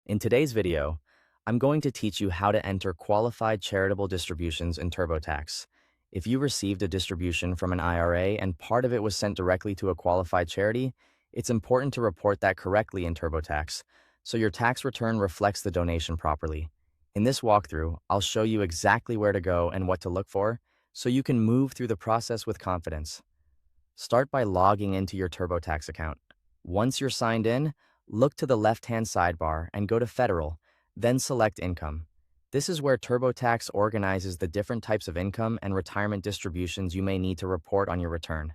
In today's video, I'm going to teach you how to enter qualified charitable distributions in TurboTax. If you received a distribution from an IRA and part of it was sent directly to a qualified charity, it's important to report that correctly in TurboTax, so your tax return reflects the donation properly. In this walkthrough, I'll show you exactly where to go and what to look for, so you can move through the process with confidence. Start by logging into your TurboTax account. Once you're signed in, look to the left-hand sidebar and go to Federal, then select Income. This is where TurboTax organizes the different types of income and retirement distributions you may need to report on your return.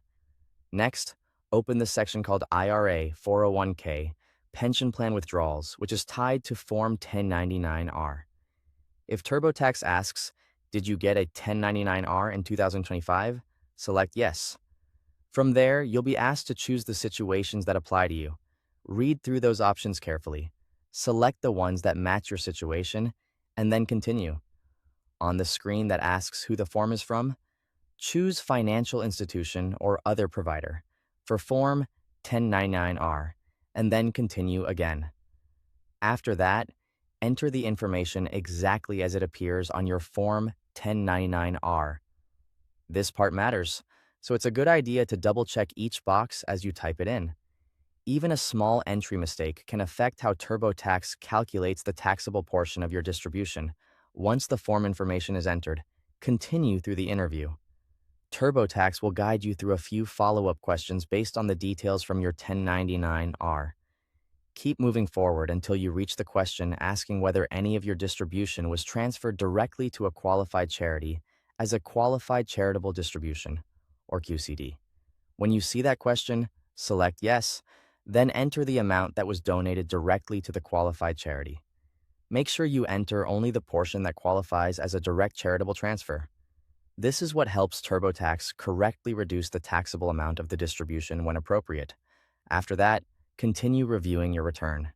Next, open the section called IRA 401k, Pension Plan Withdrawals, which is tied to Form 1099-R. If TurboTax asks, "Did you get a 1099-R in 2025?" select Yes. From there, you'll be asked to choose the situations that apply to you. Read through those options carefully. Select the ones that match your situation, and then continue. On the screen that asks who the form is from, choose Financial Institution or Other Provider for Form 1099-R, and then continue again. After that, enter the information exactly as it appears on your Form 1099-R. This part matters, so it's a good idea to double-check each box as you type it in. Even a small entry mistake can affect how TurboTax calculates the taxable portion of your distribution. Once the form information is entered, continue through the interview. TurboTax will guide you through a few follow-up questions based on the details from your 1099-R. Keep moving forward until you reach the question asking whether any of your distribution was transferred directly to a qualified charity as a Qualified Charitable Distribution, or QCD. When you see that question, select Yes, then enter the amount that was donated directly to the qualified charity. Make sure you enter only the portion that qualifies as a direct charitable transfer. This is what helps TurboTax correctly reduce the taxable amount of the distribution when appropriate. After that, continue reviewing your return.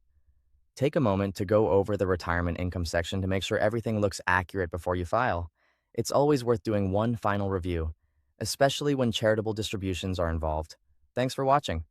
Take a moment to go over the retirement income section to make sure everything looks accurate before you file. It's always worth doing one final review, especially when charitable distributions are involved. Thanks for watching.